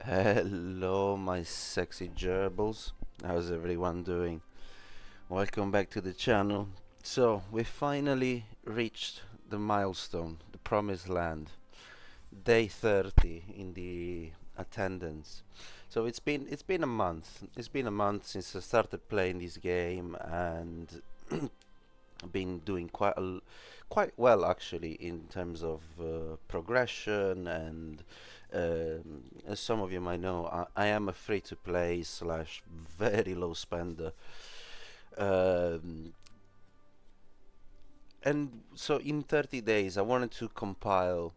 Hello, my sexy gerbils. How's everyone doing? Welcome back to the channel. So, we finally reached the milestone, the promised land. Day 30 in the attendance. So it's been a month. It's been a month since I started playing this game and been doing quite well actually in terms of progression and as some of you might know, I am a free to play slash very low spender. Um, and so in 30 days, I wanted to compile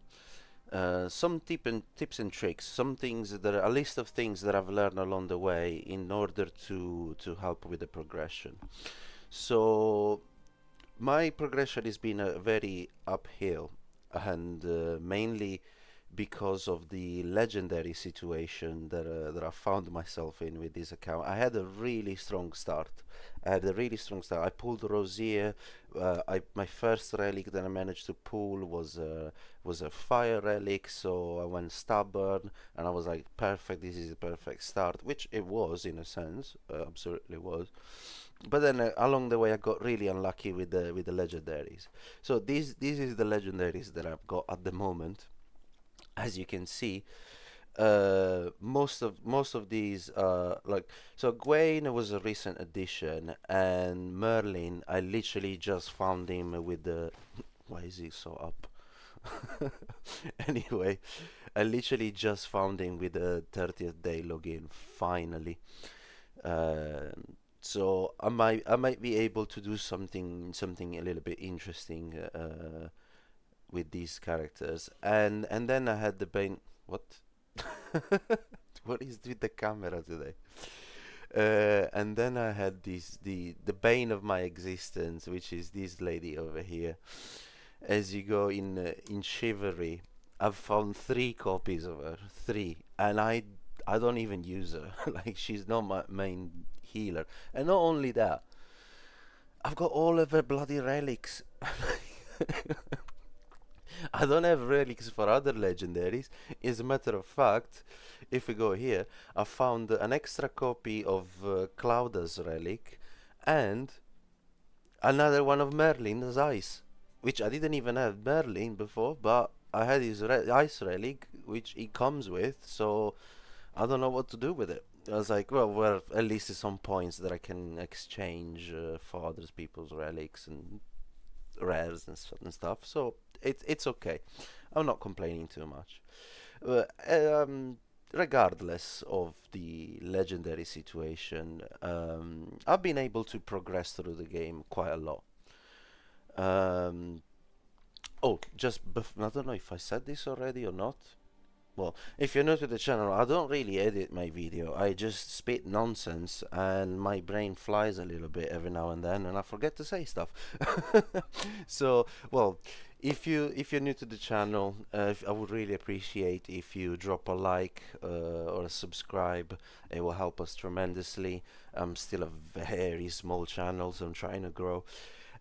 some tips and tricks, some things that are a list of things that I've learned along the way in order to help with the progression. So my progression has been a very uphill, and mainly because of the legendary situation that I found myself in with this account. I had a really strong start. I pulled Rosier. My first relic that I managed to pull was a fire relic, so I went stubborn, and I was like, perfect. This is the perfect start, which it was in a sense, absolutely was. But then along the way, I got really unlucky with the legendaries. So this is the legendaries that I've got at the moment. As you can see, most of these like, so Gwaine was a recent addition, and Merlin I literally just found him with the why is he so up? Anyway, I literally just found him with the 30th day login finally. So I might be able to do something a little bit interesting with these characters, and then I had the Bane. What? What is with the camera today? And then I had the bane of my existence, which is this lady over here. As you go in Chivalry, I've found three copies of her, three, and I don't even use her. Like, she's not my main healer, and not only that, I've got all of her bloody relics. I don't have relics for other legendaries. As a matter of fact, if we go here, I found an extra copy of Clauda's relic and another one of Merlin's ice, which I didn't even have Merlin before, but I had his ice relic, which he comes with, so I don't know what to do with it. I was like, well, at least there's some points that I can exchange for other people's relics and rares and stuff. So it's okay. I'm not complaining too much. But, regardless of the legendary situation, I've been able to progress through the game quite a lot. Um, I don't know if I said this already or not. Well, if you're new to the channel, I don't really edit my video. I just spit nonsense and my brain flies a little bit every now and then and I forget to say stuff. So, well, if you're new to the channel, I would really appreciate if you drop a like or a subscribe. It will help us tremendously. I'm still a very small channel, so I'm trying to grow.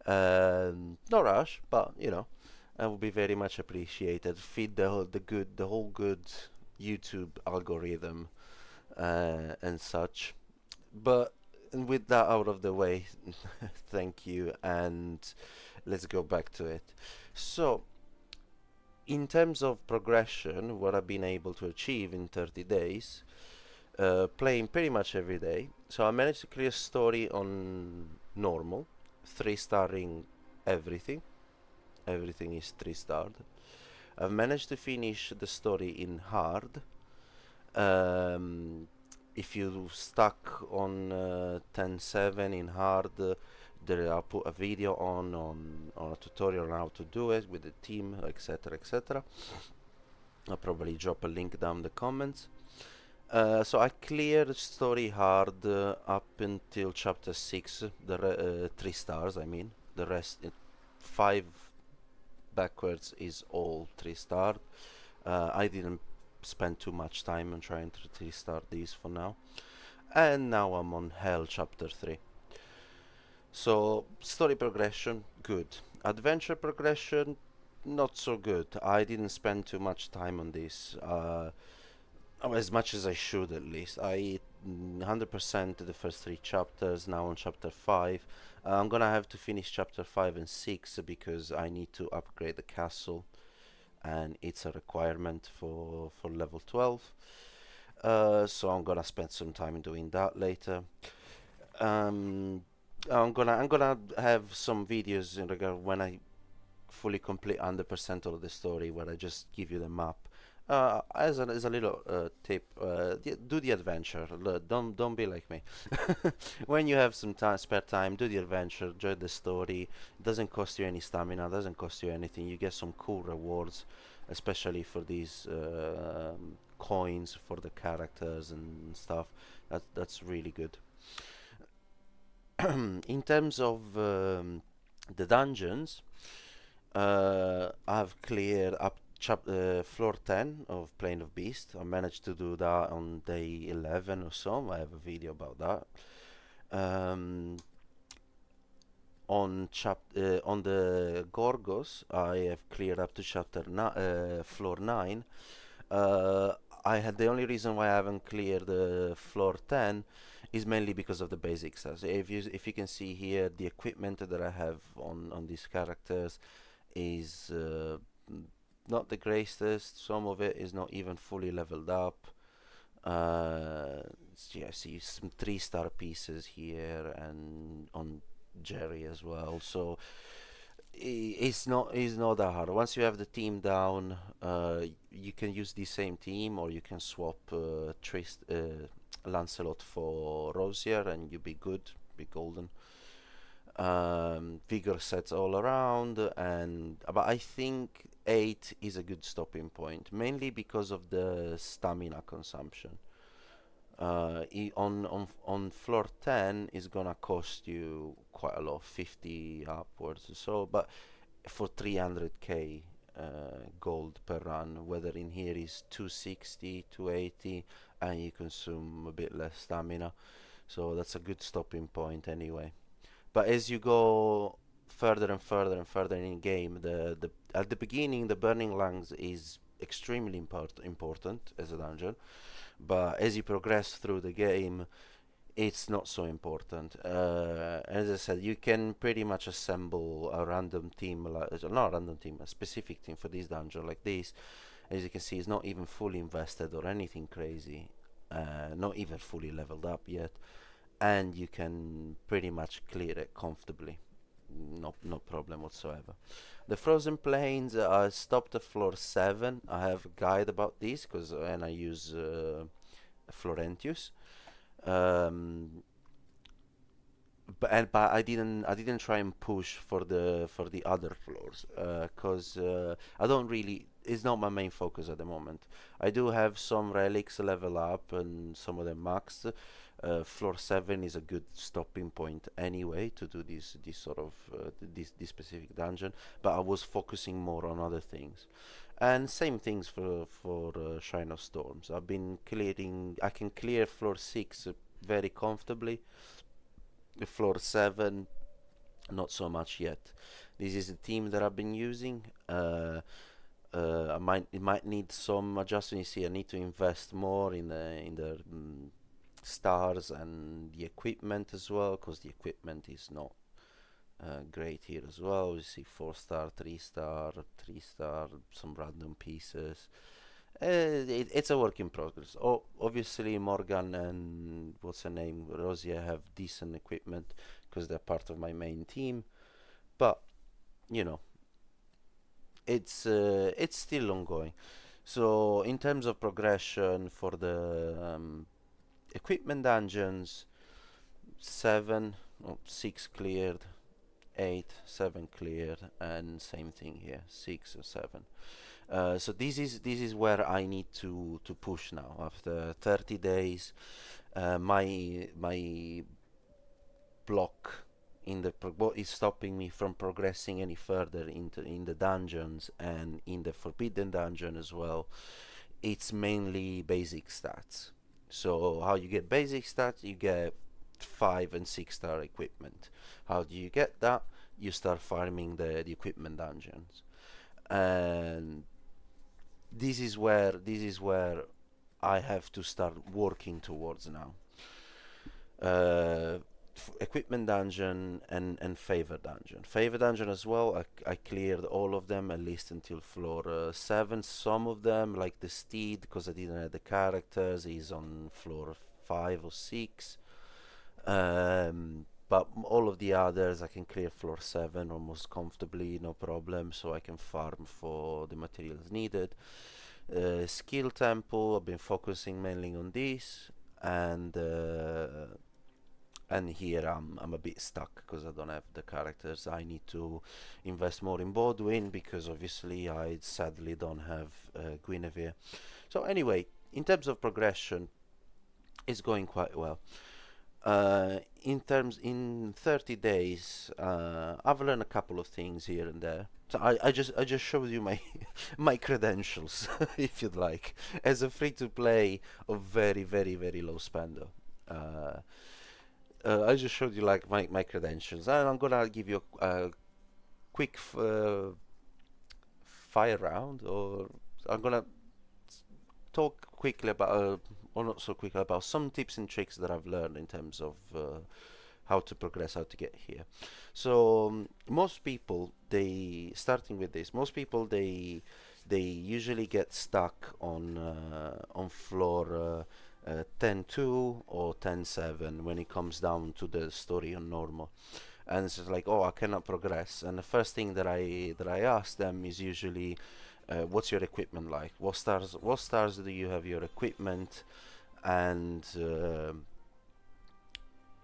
No rush, but that would be very much appreciated. Feed the whole good YouTube algorithm and such. But with that out of the way, thank you, and let's go back to it. So, in terms of progression, what I've been able to achieve in 30 days, playing pretty much every day. So I managed to clear story on normal, 3-starring everything. Everything is 3-starred. I've managed to finish the story in hard. Um, if you stuck on 10.7 in hard, I'll put a video on a tutorial on how to do it with the team, etc., etc. I'll probably drop a link down in the comments. So I cleared story hard up until chapter 6, the 3 stars. I mean, the rest, 5 backwards is all 3-star. I didn't spend too much time on trying to 3-star these for now. And now I'm on Hell chapter 3. So, story progression, good. Adventure progression, not so good. I didn't spend too much time on this. as much as I should at least. I 100% the first three chapters. Now on chapter 5. I'm gonna have to finish chapter 5 and 6 because I need to upgrade the castle, and it's a requirement for level 12. So I'm gonna spend some time doing that later. Um, I'm gonna have some videos in regard when I fully complete 100% of the story, where I just give you the map. As a little tip, do the adventure. Don't be like me. When you have some time, spare time, do the adventure. Enjoy the story. It doesn't cost you any stamina. Doesn't cost you anything. You get some cool rewards, especially for these coins for the characters and stuff. That's really good. In terms of the dungeons, I've cleared up floor 10 of Plane of Beast. I managed to do that on day 11 or so. I have a video about that. Um, on the Gorgos, I have cleared up to floor 9. Uh, I had the only reason why I haven't cleared floor 10 is mainly because of the basic stuff. So if you can see here, the equipment that I have on these characters is not the greatest. Some of it is not even fully leveled up. Yeah, see some 3-star pieces here, and on Jerry as well. So it's not that hard. Once you have the team down, you can use the same team, or you can swap Lancelot for Rosier, and you be good, be golden. Vigor sets all around, but I think 8 is a good stopping point, mainly because of the stamina consumption. On floor 10 is gonna cost you quite a lot, 50 upwards or so, but for 300k gold per run, whether in here is 260, 280, and you consume a bit less stamina, so that's a good stopping point anyway. But as you go further and further and further in game, the at the beginning the Burning Lungs is extremely important as a dungeon, but as you progress through the game, it's not so important. As I said, you can pretty much assemble a random team, not a random team, a specific team for this dungeon like this. As you can see, it's not even fully invested or anything crazy, not even fully leveled up yet, and you can pretty much clear it comfortably. No problem whatsoever. The frozen plains, I stopped at floor 7. I have a guide about this because when I use Florentius. Um, but I didn't try and push for the other floors because I don't really, it's not my main focus at the moment. I do have some relics level up and some of them maxed. Floor 7 is a good stopping point anyway to do this sort of this specific dungeon, but I was focusing more on other things. And same things for Shrine of Storms. I can clear floor 6 very comfortably. Floor 7, not so much yet. This is the team that I've been using. It might need some adjustment. You see, I need to invest more in the stars and the equipment as well, because the equipment is not great here as well. You see 4-star, 3-star, 3-star, some random pieces. It's a work in progress. Obviously, Morgan and what's her name, Rosia, have decent equipment because they're part of my main team. But you know, it's still ongoing. So in terms of progression for the equipment dungeons, 7, 6 cleared, 8, 7 cleared, and same thing here, 6 or 7. So this is where I need to push now. After 30 days, my block what is stopping me from progressing any further in the dungeons and in the forbidden dungeon as well. It's mainly basic stats. So how you get basic stats? You get 5 and 6-star equipment. How do you get that? You start farming the equipment dungeons, and this is where I have to start working towards now. Uh, Equipment dungeon and favor dungeon. Favor dungeon as well. I cleared all of them at least until floor 7. Some of them, like the steed, because I didn't have the characters, is on floor 5 or 6. But all of the others I can clear floor 7 almost comfortably, no problem, so I can farm for the materials needed. Skill temple, I've been focusing mainly on this, and here I'm a bit stuck because I don't have the characters. I need to invest more in Bodwin because obviously I sadly don't have Guinevere. So anyway, in terms of progression, it's going quite well. In 30 days, I've learned a couple of things here and there. So I just showed you my my credentials, if you'd like, as a free-to-play of very low spender. Uh, I just showed you like my credentials, and I'm gonna give you a quick fire round, or I'm gonna talk quickly about, or not so quickly, about some tips and tricks that I've learned in terms of how to progress, how to get here. So most people, starting with this, most people they usually get stuck on floor 10-2 or 10-7 when it comes down to the story on normal, and it's just like, oh, I cannot progress. And the first thing that I ask them is usually, what's your equipment like? What stars do you have your equipment, and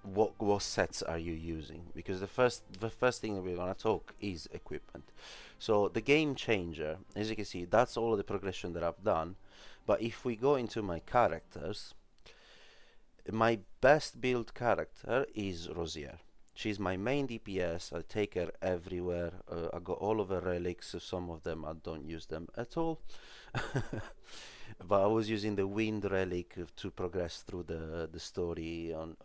what sets are you using? Because the first thing that we're gonna talk is equipment. So the game changer, as you can see, that's all of the progression that I've done. But if we go into my characters, my best built character is Rosier. She's my main DPS. I take her everywhere. I got all of her relics. Some of them I don't use them at all. But I was using the wind relic to progress through the story on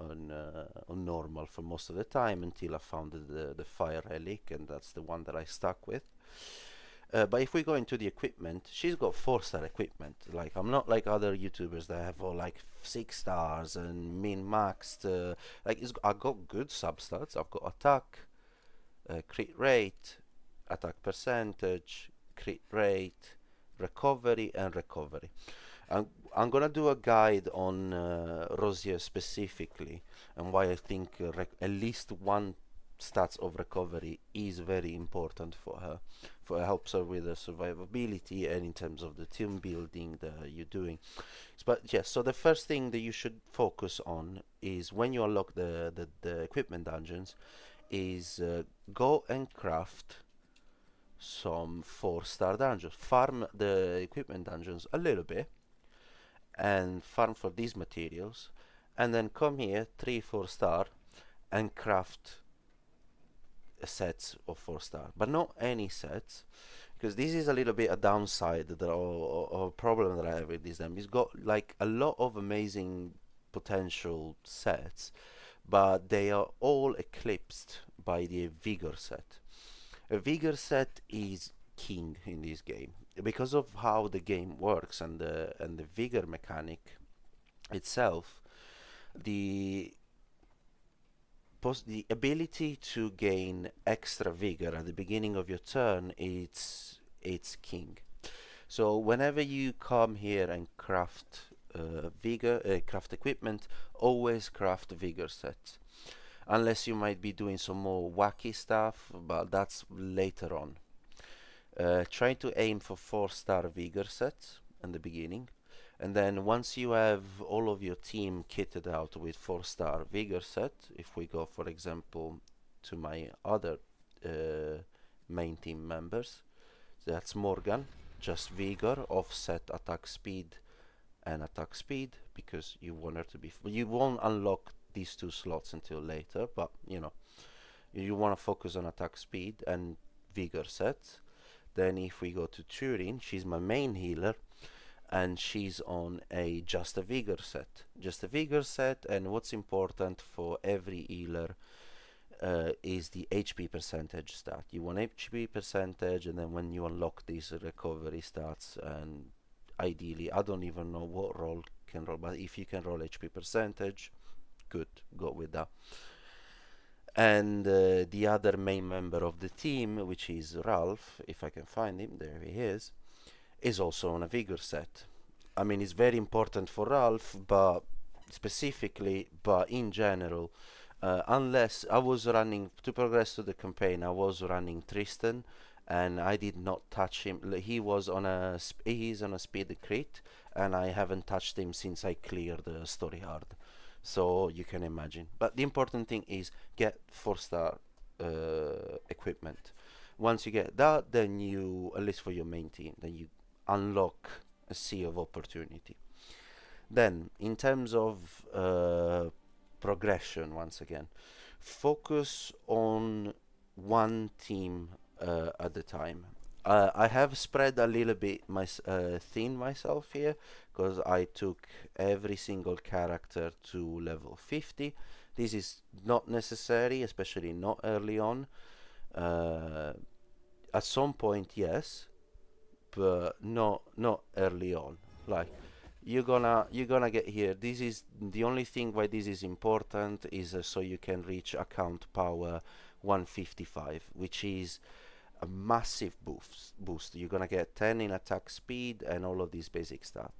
normal for most of the time until I found the fire relic, and that's the one that I stuck with. But if we go into the equipment, she's got 4-star equipment. Like, I'm not like other YouTubers that have all like 6 stars and min maxed. I got good substats. I've got attack, crit rate, attack percentage, crit rate, recovery, and recovery. I'm gonna do a guide on Rosier specifically, and why I think at least one stats of recovery is very important for her. For it helps her with her survivability and in terms of the team building that you're doing. But yes, so the first thing that you should focus on is when you unlock the equipment dungeons, is go and craft some 4-star dungeons. Farm the equipment dungeons a little bit and farm for these materials, and then come here 3-4 star and craft sets of 4-star, but not any sets, because this is a little bit a downside or a problem that I have with this game. It's got like a lot of amazing potential sets, but they are all eclipsed by the vigor set. A vigor set is king in this game because of how the game works, and the vigor mechanic itself. The the ability to gain extra vigor at the beginning of your turn, it's king. So whenever you come here and craft craft equipment, always craft vigor sets, unless you might be doing some more wacky stuff, but that's later on. Try to aim for 4-star vigor sets in the beginning, and then once you have all of your team kitted out with 4-star vigor set, if we go for example to my other main team members, that's Morgan, just vigor, offset attack speed and attack speed, because you want her to be you won't unlock these 2 slots until later, but you want to focus on attack speed and vigor sets. Then if we go to Turin, she's my main healer, and she's on just a vigor set. And what's important for every healer is the HP percentage stat. You want HP percentage, and then when you unlock these recovery stats, and ideally. I don't even know what role can roll, but if you can roll HP percentage, good, go with that. And the other main member of the team, which is Ralph, if I can find him, there he is also on a vigor set. I mean, it's very important for Ralph, but specifically, but in general, unless I was running to progress to the campaign, I was running Tristan, and I did not touch him. He was on a he's on a speed crit, and I haven't touched him since I cleared the story hard. So you can imagine. But the important thing is get 4-star equipment. Once you get that, then you, at least for your main team, then you unlock a sea of opportunity. Then, in terms of progression, once again, focus on one team at a time. I have spread a little bit thin myself here because I took every single character to level 50. This is not necessary, especially not early on. At some point, yes, but not early on. Like you're gonna get here. This is the only thing why this is important is so you can reach account power 155, which is a massive boost. You're gonna get 10 in attack speed and all of these basic stuff.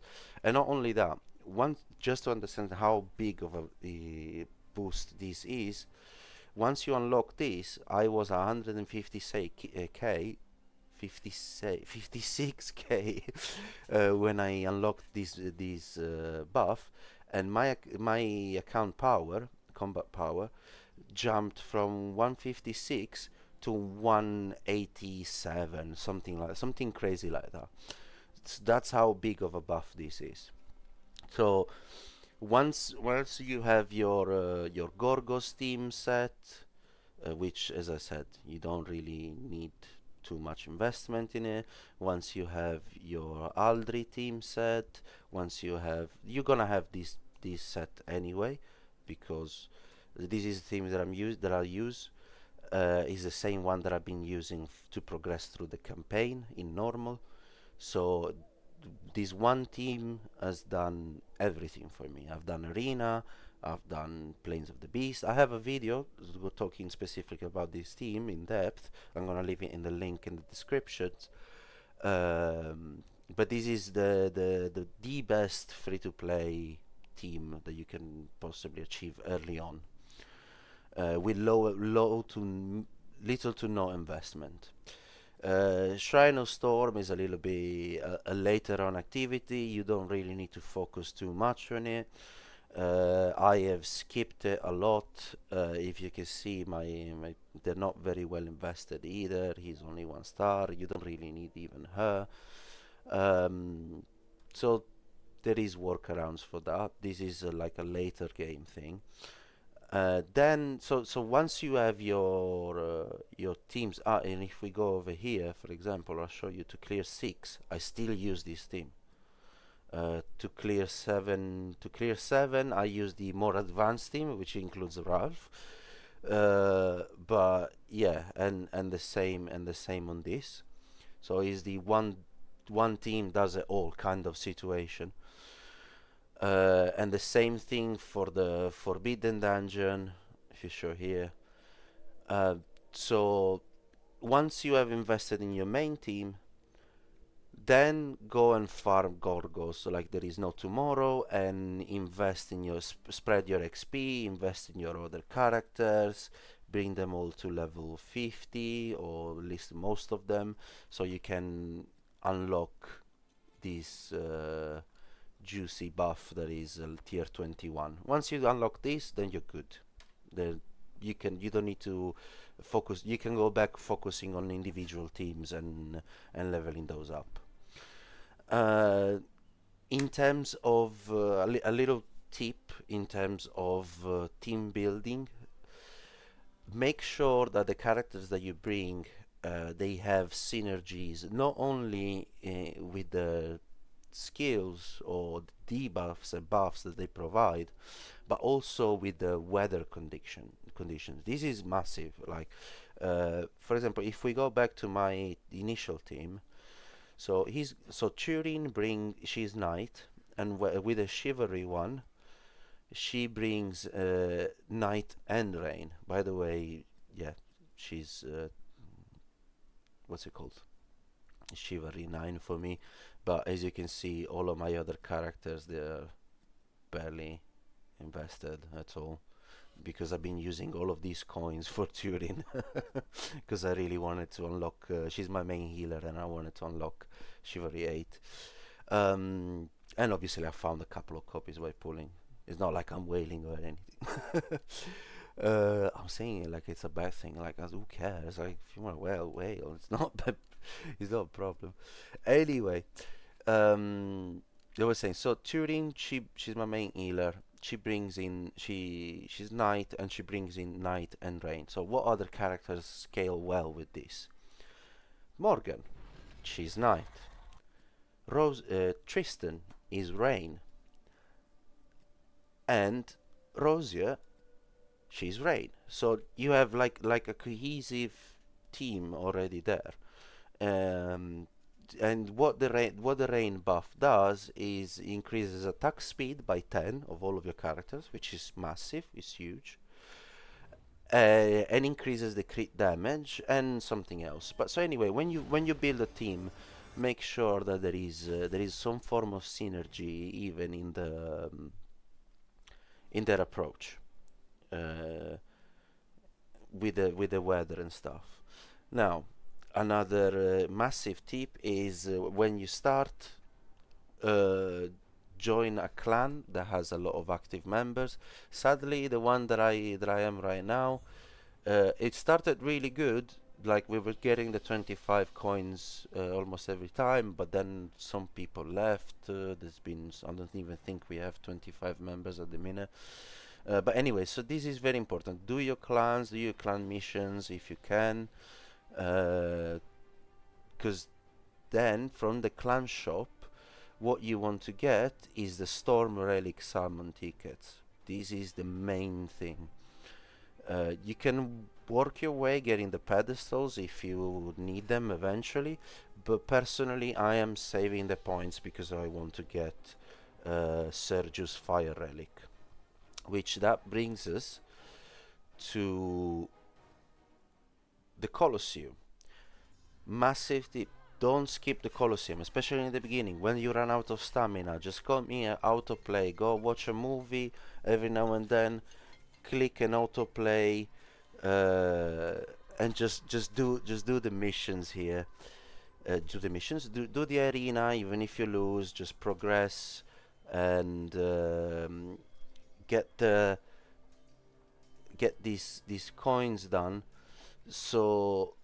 And not only that, one just to understand how big of a boost this is, once you unlock this, I was 150k 56k when I unlocked this buff, and my account power, combat power, jumped from 156 to 187, something crazy like that. That's how big of a buff this is. So once you have your Gorgos team set, which, as I said, you don't really need too much investment in it. Once you have your Aldri team set, you're gonna have this set anyway, because this is the theme that I use. Is the same one that I've been using to progress through the campaign in normal. So this one team has done everything for me. I've done arena, I've done Plains of the Beast. I have a video talking specifically about this team in depth. I'm gonna leave it in the link in the descriptions. But this is the best free-to-play team that you can possibly achieve early on, with little to no investment. Shrine of Storm is a little bit a later on activity. You don't really need to focus too much on it. I have skipped it a lot. If you can see, they're not very well invested either. He's only 1 star. You don't really need even her. So there is workarounds for that. This is like a later game thing. Then so once you have your teams, and if we go over here, for example, I'll show you to clear 6. I still use this team. To clear 7, I use the more advanced team, which includes Ralph. But yeah, and the same on this. So is the one team does it all kind of situation. And the same thing for the Forbidden Dungeon, if you show here. So once you have invested in your main team, then go and farm Gorgos, so like there is no tomorrow, and invest in your spread your XP, invest in your other characters, bring them all to level 50, or at least most of them, so you can unlock this juicy buff that is tier 21. Once you unlock this, then you're good. Then you don't need to focus. You can go back focusing on individual teams and leveling those up. In terms of a little tip in terms of team building, make sure that the characters that you bring, they have synergies not only with the skills or debuffs and buffs that they provide, but also with the weather conditions. This is massive. Like for example, if we go back to my initial team, So Turin she's knight, and with a chivalry one, she brings knight and rain. By the way, yeah, she's what's it called? Chivalry 9 for me. But as you can see, all of my other characters, they're barely invested at all, because I've been using all of these coins for Turin, because I really wanted to unlock. She's my main healer, and I wanted to unlock Chivalry 8. And obviously, I found a couple of copies by pulling. It's not like I'm wailing or anything. I'm saying it like it's a bad thing. Like, who cares? Like, if you want to wail. It's not bad. It's not a problem. Anyway, I was saying. So Turin, she's my main healer. She brings in she's knight, and she brings in knight and rain. So what other characters scale well with this? Morgan, she's knight. Tristan is rain, and Rosia, she's rain. So you have like a cohesive team already there. Um, and what the rain buff does is increases attack speed by 10 of all of your characters, which is massive, it's huge. And increases the crit damage and something else. But so anyway, when you build a team, make sure that there is some form of synergy even in their approach, uh, with the weather and stuff. Now, another massive tip is when you start, uh, join a clan that has a lot of active members. Sadly, the one that I am right now, it started really good. Like, we were getting the 25 coins almost every time, but then some people left. I don't even think we have 25 members at the minute. But anyway, so this is very important. Do your clans, do your clan missions if you can, because then from the clan shop, what you want to get is the Storm Relic Salmon tickets. This is the main thing. You can work your way getting the pedestals if you need them eventually, but personally I am saving the points because I want to get Sergius Fire Relic, which that brings us to the Colosseum. Massive tip: don't skip the Colosseum, especially in the beginning. When you run out of stamina, just come here, autoplay, go watch a movie every now and then, click an autoplay, and just do the missions here. Do the arena, even if you lose, just progress and get these coins done. So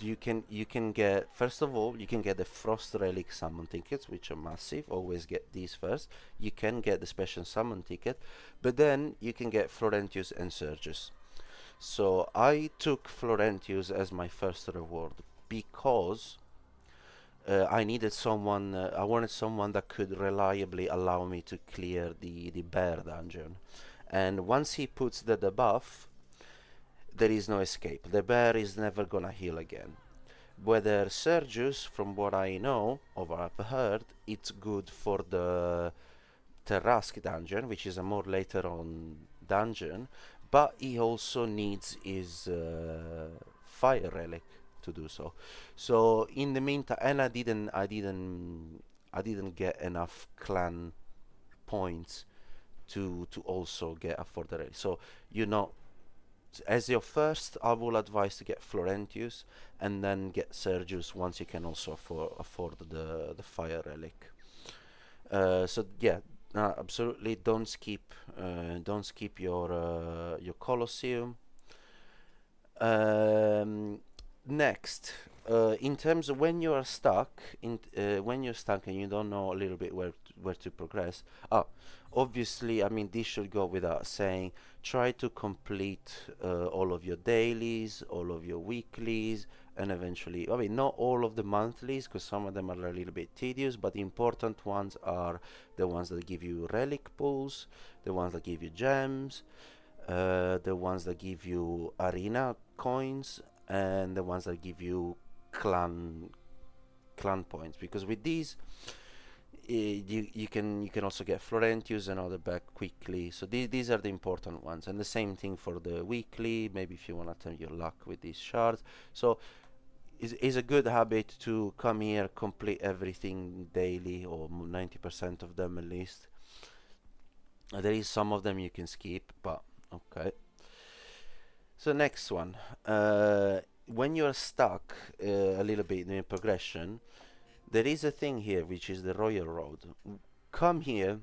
you can get, first of all, you can get the Frost Relic summon tickets, which are massive. Always get these first. You can get the special summon ticket, but then you can get Florentius and Sergius. So I took Florentius as my first reward because I needed someone. I wanted someone that could reliably allow me to clear the bear dungeon. And once he puts the debuff, there is no escape. The bear is never gonna heal again. Whether Sergius, from what I know or what I've heard, it's good for the Terrask dungeon, which is a more later on dungeon, but he also needs his fire relic to do so. So in the meantime, and I didn't get enough clan points to also get a for the relic. So you know, as your first, I will advise to get Florentius and then get Sergius once you can also afford the fire relic. So yeah, absolutely don't skip your Colosseum. Um, Next, in terms of when you're stuck and you don't know a little bit where to progress. Obviously, I mean, this should go without saying. Try to complete all of your dailies, all of your weeklies, and eventually, I mean, not all of the monthlies, because some of them are a little bit tedious, but the important ones are the ones that give you relic pulls, the ones that give you gems, the ones that give you arena coins, and the ones that give you clan points, because with these you can also get Florentius and other back quickly. So these are the important ones, and the same thing for the weekly. Maybe if you want to turn your luck with these shards. So is a good habit to come here, complete everything daily, or 90% of them at least. There is some of them you can skip, but okay. So next one, when you're stuck a little bit in your progression, there is a thing here which is the Royal Road. Come here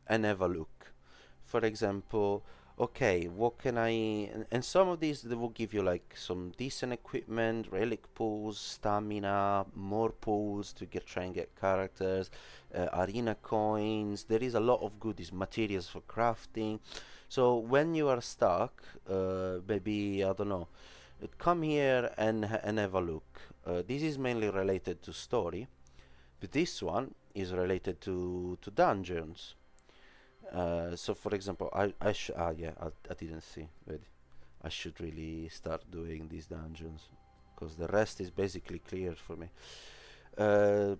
and have a look. For example, okay, what can I... And some of these, they will give you like some decent equipment, relic pools, stamina, more pools to try and get characters, arena coins. There is a lot of goodies, materials for crafting. So when you are stuck, maybe, I don't know, come here and have a look. This is mainly related to story, but this one is related to dungeons. So for example, I didn't see. Wait, I should really start doing these dungeons, because the rest is basically cleared for me.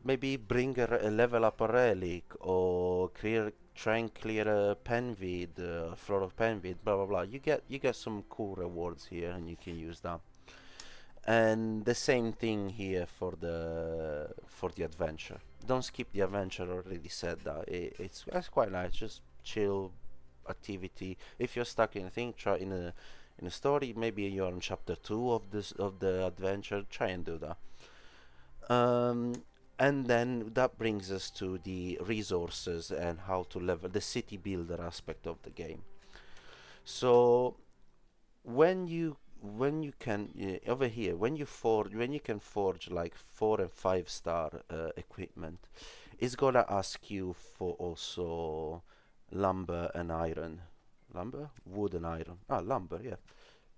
Maybe bring a level up a relic, or try and clear a Penvid, floor of Penvid, blah blah blah. You get some cool rewards here, and you can use them. And the same thing here for the adventure. Don't skip the adventure. Already said that it's quite nice. Just chill activity. If you're stuck in a thing, try in a story. Maybe you're on chapter 2 of the adventure. Try and do that. And then that brings us to the resources and how to level the city builder aspect of the game. So when you can over here, when you can forge like 4 and 5 star equipment, it's gonna ask you for also lumber and iron. Lumber, wood and iron. Lumber, yeah,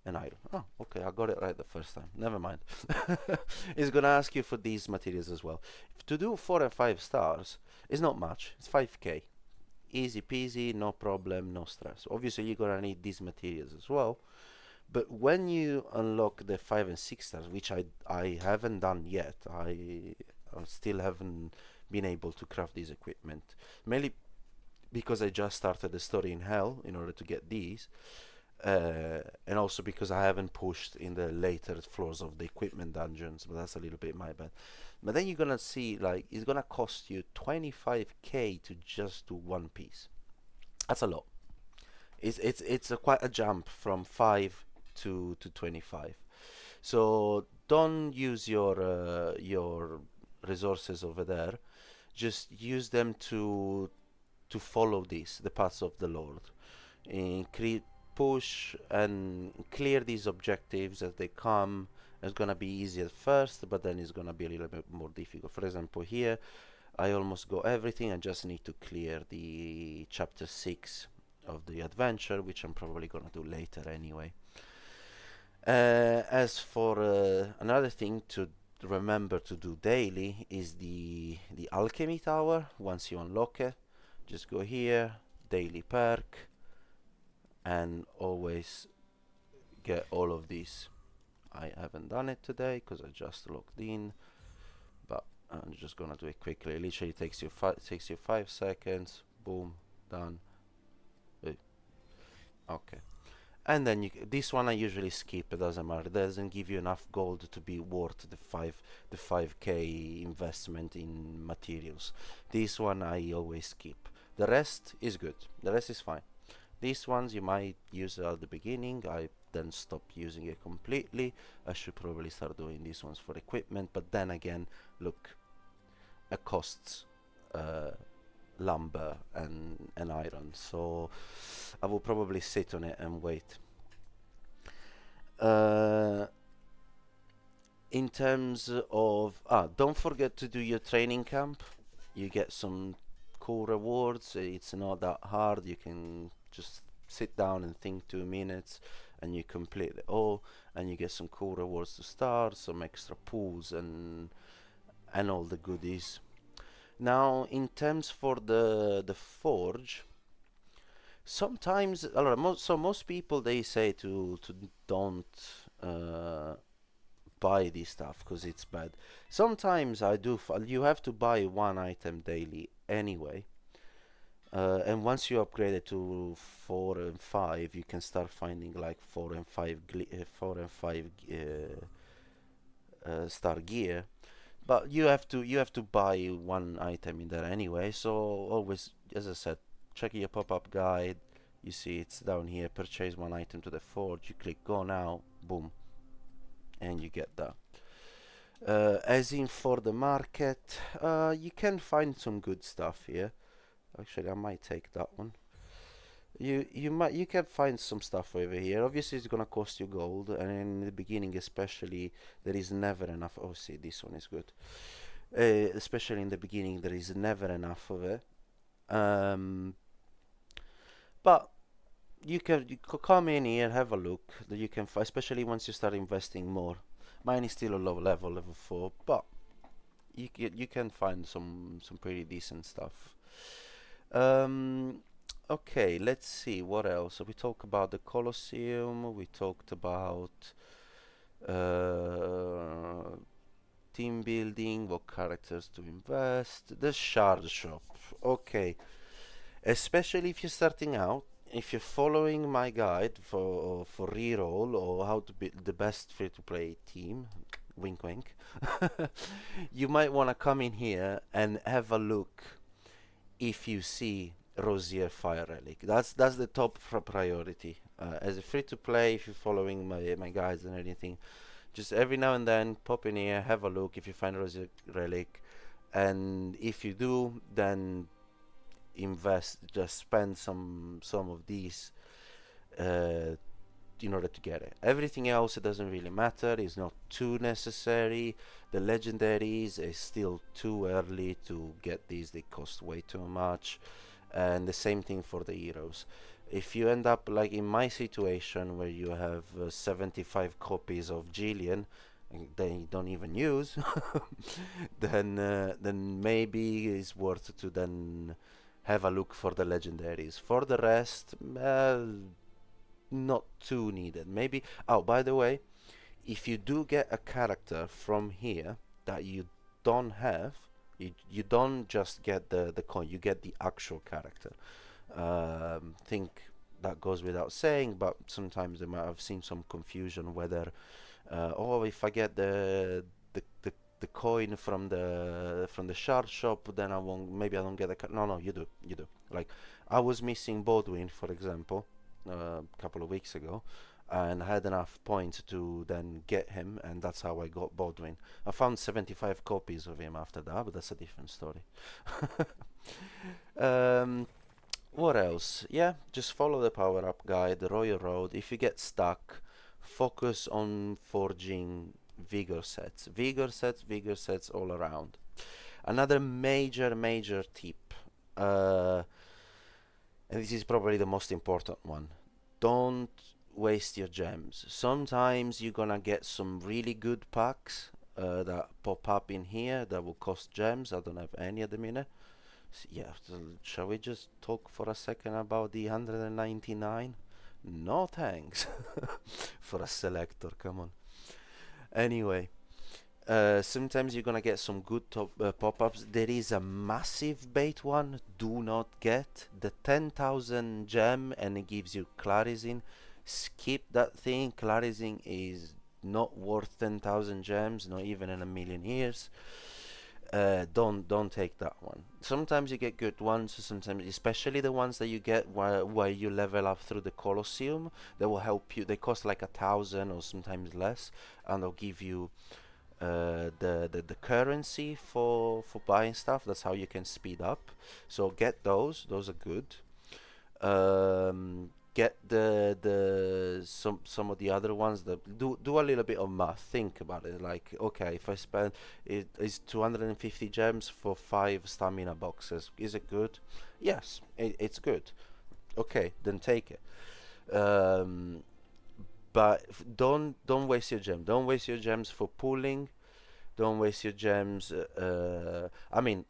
and iron. Okay, I got it right the first time. Never mind. It's gonna ask you for these materials as well. To do 4 and 5 stars is not much. It's 5k, easy peasy, no problem, no stress. Obviously you're gonna need these materials as well, but when you unlock the 5 and 6 stars, which I haven't done yet, I still haven't been able to craft this equipment, mainly because I just started the story in hell in order to get these, and also because I haven't pushed in the later floors of the equipment dungeons, but that's a little bit my bad. But then you're gonna see, like, it's gonna cost you 25k to just do one piece. That's a lot. It's quite a jump from 5 to 25. So don't use your resources over there. Just use them to follow the paths of the Lord, and push and clear these objectives as they come. It's gonna be easy at first, but then it's gonna be a little bit more difficult. For example, here I almost got everything. I just need to clear the chapter 6 of the adventure, which I'm probably gonna do later anyway. As for another thing to remember to do daily is the alchemy tower. Once you unlock it, just go here, daily perk, and always get all of these. I haven't done it today because I just logged in, but I'm just gonna do it quickly. It literally takes you 5 seconds. Boom, done. Okay. And then this one I usually skip. It doesn't matter. It doesn't give you enough gold to be worth the 5k investment in materials. This one I always skip. The rest is good. The rest is fine. These ones you might use at the beginning. I then stopped using it completely. I should probably start doing these ones for equipment. But then again, look, it costs lumber and iron, so I will probably sit on it and wait. In terms of don't forget to do your training camp. You get some cool rewards. It's not that hard. You can just sit down and think 2 minutes and you complete it all, and you get some cool rewards to start, some extra pools and all the goodies. Now, in terms for the forge, sometimes most people they say to don't buy this stuff because it's bad. Sometimes I do. You have to buy one item daily anyway. And once you upgrade it to 4 and 5, you can start finding like 4 and 5 star gear. But you have to buy one item in there anyway. So always, as I said, check your pop-up guide. You see it's down here. Purchase one item to the forge. You click go now. Boom, and you get that. As in for the market, you can find some good stuff here. Actually, I might take that one. You can find some stuff over here. Obviously, it's gonna cost you gold, and in the beginning, especially, there is never enough. Oh, see, this one is good. Especially in the beginning, there is never enough of it. Um, but you come in here, have a look. That you can, especially once you start investing more. Mine is still a low level, level 4, but you can find some pretty decent stuff. Um, okay, let's see what else. So we talked about the Colosseum. We talked about uh, team building, what characters to invest, the shard shop. Okay, especially if you're starting out. If you're following my guide for reroll or how to build the best free-to-play team, wink wink, you might want to come in here and have a look if you see Rosier Fire Relic. That's the top priority. As a free to play, if you're following my guides and anything, just every now and then pop in here, have a look if you find Rosier Relic, and if you do, then invest. Just spend some of these uh, in order to get it. Everything else, it doesn't really matter. It's not too necessary. The legendaries is still too early to get these. They cost way too much. And the same thing for the heroes. If you end up like in my situation where you have 75 copies of Jillian that you don't even use, then maybe it's worth to then have a look for the legendaries. For the rest, not too needed. Maybe. Oh, by the way, if you do get a character from here that you don't have, you don't just get the coin. You get the actual character. Think that goes without saying, but sometimes I might have seen some confusion whether, oh, if I get the coin from the shard shop, then I won't. Maybe I don't get a. No, no, you do, you do. Like I was missing Bodwin, for example, a couple of weeks ago, and I had enough points to then get him, and that's how I got Bodwin. I found 75 copies of him after that, but that's a different story. um, what else? Yeah, just follow the power up guide, the Royal Road. If you get stuck, focus on forging vigor sets all around. Another major tip, uh, and this is probably the most important one. Don't waste your gems. Sometimes you're gonna get some really good packs that pop up in here that will cost gems. I don't have any at the minute. Yeah, so shall we just talk for a second about the 199? No thanks. For a selector, come on. Anyway, sometimes you're gonna get some good pop-ups. There is a massive bait one. Do not get the 10,000 gem, and it gives you Clarizin. Skip that thing. Clarizin is not worth 10,000 gems, not even in a million years. Don't take that one. Sometimes you get good ones. Sometimes, especially the ones that you get where you level up through the Colosseum, they will help you. They cost like 1,000 or sometimes less, and they'll give you the currency for buying stuff. That's how you can speed up. So get those. Those are good. Get the some of the other ones that do a little bit of math. Think about it. Like, okay, if I spend it is 250 gems for 5 stamina boxes, is it good? Yes, it's good. Okay, then take it. But don't waste your gem. Don't waste your gems for pulling. Don't waste your gems. I mean,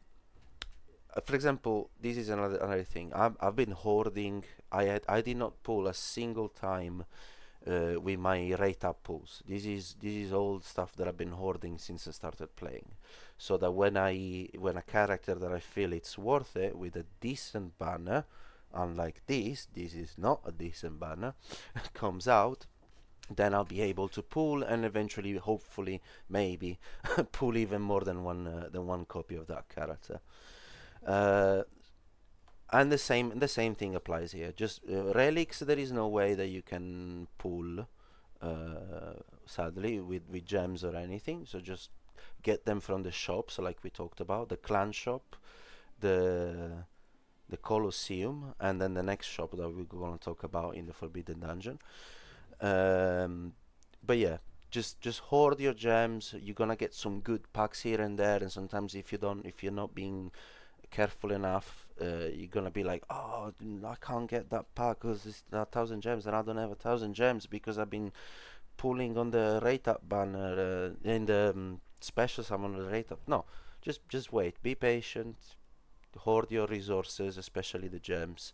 for example, this is another thing. I've been hoarding. I did not pull a single time with my rate up pulls. This is all stuff that I've been hoarding since I started playing, so that when a character that I feel it's worth it with a decent banner, unlike this is not a decent banner, comes out, then I'll be able to pull and eventually, hopefully, maybe pull even more than one copy of that character. Uh, and the same thing applies here. Just relics, there is no way that you can pull, sadly, with gems or anything. So just get them from the shops, like we talked about, the clan shop, the the Colosseum, and then the next shop that we're going to talk about in the Forbidden Dungeon. Um, but yeah, just hoard your gems. You're gonna get some good packs here and there, and sometimes if you're not being careful enough, you're gonna be like, oh, I can't get that pack because it's a thousand gems, and I don't have a thousand gems because I've been pulling on the rate up banner in the special summon on the rate up. No, just wait, be patient, hoard your resources, especially the gems,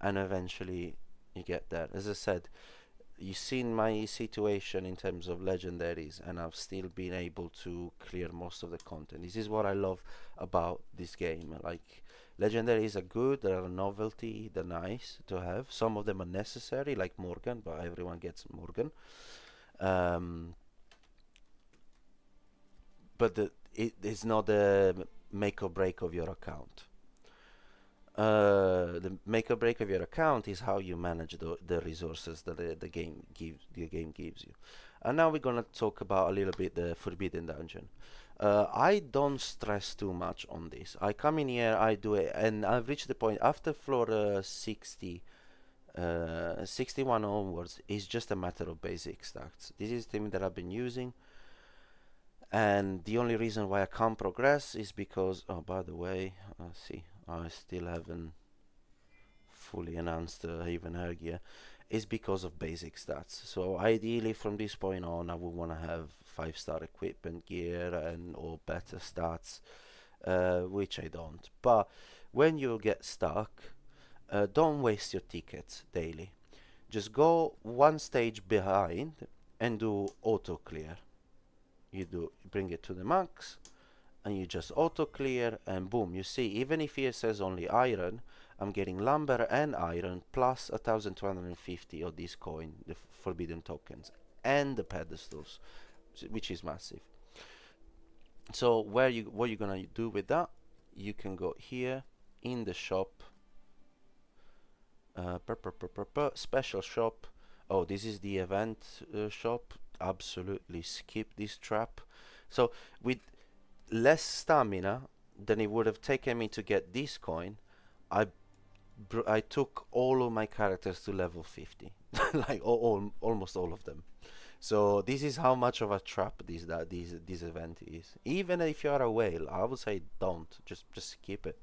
and eventually you get there. As I said, you've seen my situation in terms of legendaries, and I've still been able to clear most of the content. This is what I love about this game. Like, legendaries are good, they're a novelty, they're nice to have. Some of them are necessary, like Morgan, but everyone gets Morgan. Um, but it is not the make or break of your account. The make or break of your account is how you manage the resources that the game gives you. And now we're gonna talk about a little bit the Forbidden Dungeon. I don't stress too much on this. I come in here, I do it, and I've reached the point after floor 61 onwards. It's just a matter of basic stats. This is the thing that I've been using, and the only reason why I can't progress is because, oh, by the way, see, I still haven't fully enhanced Haven Hair gear, is because of basic stats. So ideally from this point on I would want to have 5-star equipment gear and or better stats, which I don't. But when you get stuck, don't waste your tickets daily. Just go one stage behind and do auto clear. You bring it to the max and you just auto clear, and boom, you see, even if here says only iron, I'm getting lumber and iron plus 1250 of this coin, the forbidden tokens, and the pedestals, which is massive. So what you're gonna do with that, you can go here in the shop, special shop. Oh, this is the event shop. Absolutely skip this trap. So with less stamina than it would have taken me to get this coin, I took all of my characters to level 50, like almost all of them. So this is how much of a trap this event is. Even if you are a whale, I would say don't, just skip it.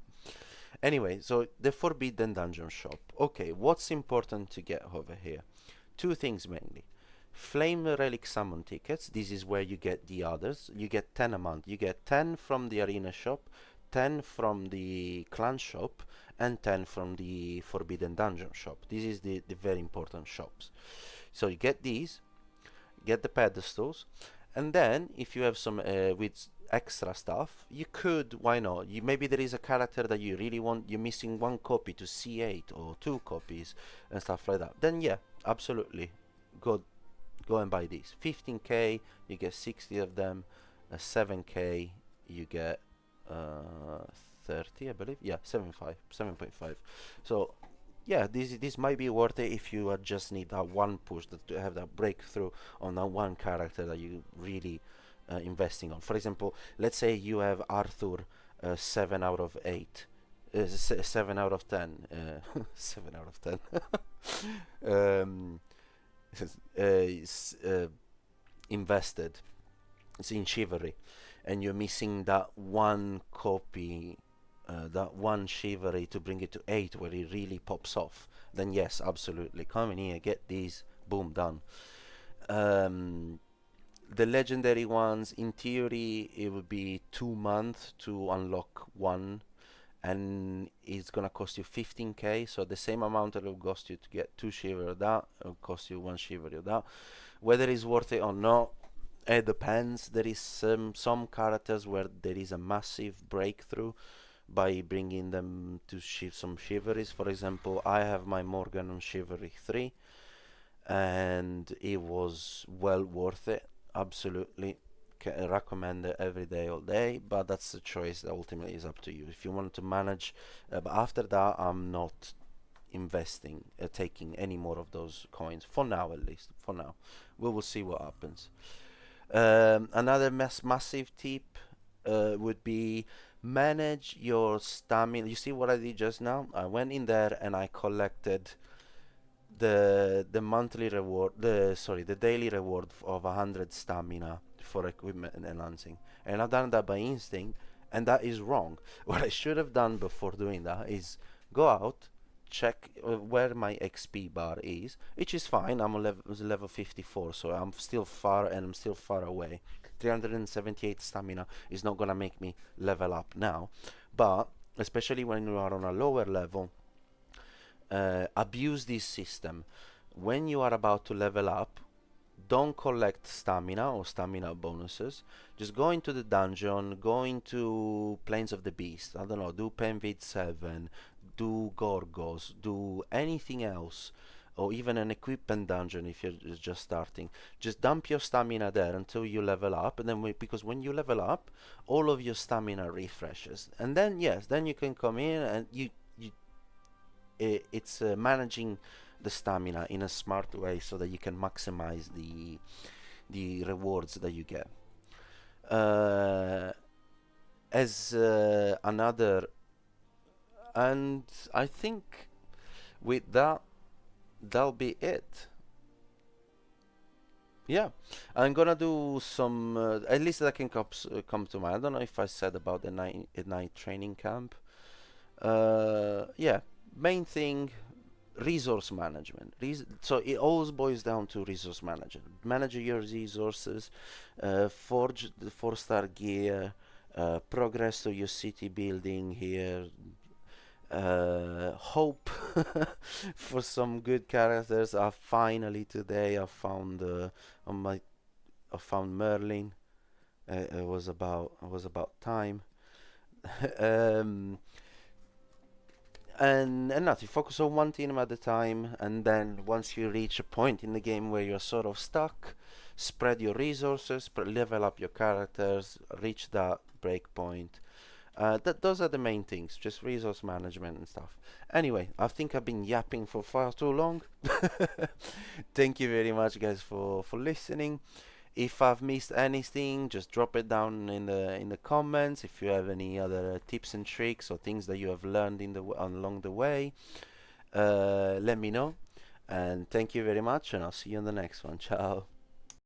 Anyway, so the Forbidden Dungeon shop. Okay, what's important to get over here? Two things mainly. Flame Relic Summon tickets. This is where you get the others. You get 10 a month. You get 10 from the Arena shop, 10 from the Clan shop, and 10 from the Forbidden Dungeon shop. This is the very important shops. So you get these, get the pedestals, and then if you have some with extra stuff, you could, why not, maybe there is a character that you really want, you're missing one copy to C8 or 2 copies and stuff like that, then yeah, absolutely, go and buy these. 15k you get 60 of them, 7k you get 30, I believe. Yeah, 7.5. So yeah, this might be worth it if you just need that one push, to have that breakthrough on that one character that you really investing on. For example, let's say you have Arthur 7 out of 8, 7 out of 10, 7 out of 10. Invested, it's in Chivalry, and you're missing that one copy, that one Chivalry to bring it to 8 where it really pops off, then yes, absolutely, come in here, get these, boom, done. The legendary ones, in theory, it would be 2 months to unlock one, and it's gonna cost you 15k. So the same amount that it will cost you to get 2 Shiver that, it will cost you 1 Shiver that. Whether it's worth it or not, it depends. There is some characters where there is a massive breakthrough by bringing them to some Shiveries. For example, I have my Morgan on Shivery 3, and it was well worth it. Absolutely. Recommend it every day, all day, but that's a choice that ultimately is up to you. If you want to manage, but after that, I'm not investing, taking any more of those coins for now, at least. For now, we will see what happens. Another massive tip would be manage your stamina. You see what I did just now? I went in there and I collected the monthly reward, the daily reward of 100 stamina for equipment enhancing, and I've done that by instinct, and that is wrong. What I should have done before doing that is go out, check where my XP bar is, which is fine. I'm on level 54, so I'm still far, and I'm still far away. 378 stamina is not gonna make me level up now, but especially when you are on a lower level, abuse this system. When you are about to level up, don't collect stamina or stamina bonuses. Just go into the dungeon, go into Plains of the Beast. I don't know, do Penvid 7, do Gorgos, do anything else, or even an equipment dungeon if you're just starting. Just dump your stamina there until you level up, and then because when you level up, all of your stamina refreshes, and then yes, then you can come in and it's managing the stamina in a smart way so that you can maximize the rewards that you get. As another, and I think with that, that'll be it. Yeah, I'm gonna do some. At least that can come to mind. I don't know if I said about the night training camp. Yeah, main thing, resource management. So it always boils down to resource management. Manage your resources, forge the 4-star gear, progress to your city building here. Hope for some good characters. Finally today I found I found Merlin. It was about time. um, and nothing. Focus on one team at a time, and then once you reach a point in the game where you're sort of stuck, spread your resources, level up your characters, reach that break point. Those are the main things, just resource management and stuff. Anyway, I think I've been yapping for far too long. Thank you very much, guys, for listening. If I've missed anything, just drop it down in the comments. If you have any other tips and tricks or things that you have learned along the way, let me know. And thank you very much, and I'll see you in the next one. Ciao.